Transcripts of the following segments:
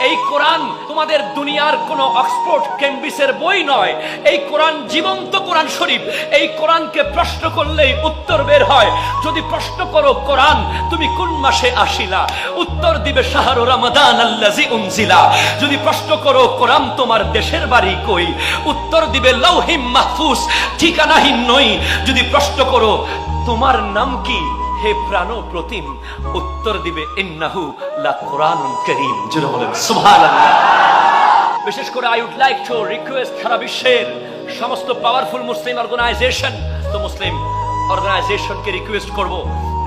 এই কোরআন তোমাদের দুনিয়ার কোন অক্সফোর্ড কেমব্রিজের বই নয়। এই কোরআন জীবন্ত কোরআন শরীফ। এই কোরআনকে প্রশ্ন করলেই উত্তর বের হয়। যদি প্রশ্ন করো কোরআন তুমি কোন মাসে আসিলা, উত্তর দিবে শাহরু রমাদান আল্লাযী উনজিলা। যদি প্রশ্ন করো কোরআন তোমার দেশের বাড়ি কই, উত্তর দিবে লৌহে মাহফুজ ঠিকানাহীন নই। যদি প্রশ্ন করো তোমার নাম কি হে প্রাণ প্রতিম, উত্তর দিবে ইন্নাহু লা কুরআনুন কারীম। জোরে বলেন সুবহানাল্লাহ। বিশেষ করে I would like to request সারা বিশ্বের সমস্ত পাওয়ারফুল মুসলিম অর্গানাইজেশন, তো মুসলিম অর্গানাইজেশনকে রিকোয়েস্ট করব,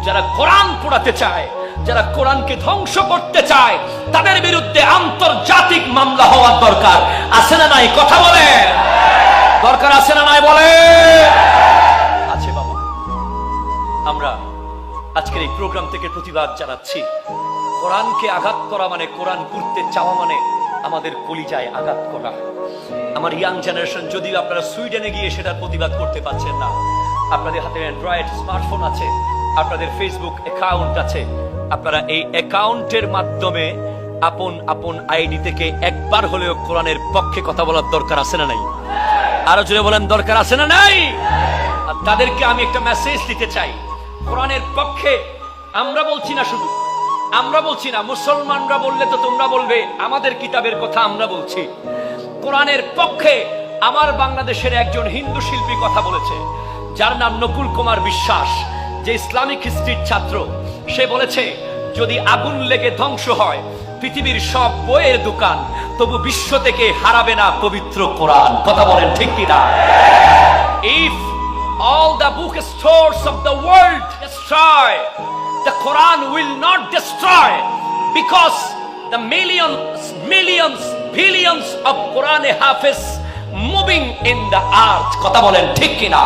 যারা কোরআন পোড়াতে চায়, যারা কোরআনকে ধ্বংস করতে চায়, তাদের বিরুদ্ধে আন্তর্জাতিক মামলা হওয়ার দরকার আছে না নাই? কথা বলে দরকার আছে না নাই? বলে আছে বাবা। আমরা আজকের এই প্রোগ্রাম থেকে প্রতিবাদ জানাচ্ছি। কোরআনকে আঘাত করা মানে, কোরআন পড়তে চাওয়া মানে আমাদের কলিজায় আঘাত করা। আমার ইয়াং জেনারেশন, যদিও আপনারা সুইডেনে গিয়ে সেটার প্রতিবাদ করতে পারছেন না, আপনাদের হাতে অ্যান্ড্রয়েড স্মার্টফোন আছে, আপনাদের ফেসবুক অ্যাকাউন্ট আছে, আপনারা এই অ্যাকাউন্টের মাধ্যমে আপন আপন আইডি থেকে একবার হলেও কোরআনের পক্ষে কথা বলার দরকার আছে না নাই? আরো জোরে বলেন দরকার আছে না নাই? আর তাদেরকে আমি একটা মেসেজ দিতে চাই, কোরআনের পক্ষে আমরা বলছি না, শুধু আমরা বলছি না, মুসলমানরা বললে তো তোমরা বলবে আমাদের কিতাবের কথা আমরা বলছি। কোরআনের পক্ষে আমার বাংলাদেশের একজন হিন্দু শিল্পী কথা বলেছে, যার নাম নকুল কুমার বিশ্বাস, যে ইসলামিক হিস্ট্রির ছাত্র। সে বলেছে যদি আগুন লেগে ধ্বংস হয় পৃথিবীর সব বইয়ের দোকান, তবু বিশ্ব থেকে হারাবে না পবিত্র কোরআন। কথা বলেন ঠিক কিনা? If all the book stores of the world destroy, the Quran will not destroy, because the millions, billions of Quran Hafiz moving in the earth. কথা বলেন ঠিক কিনা?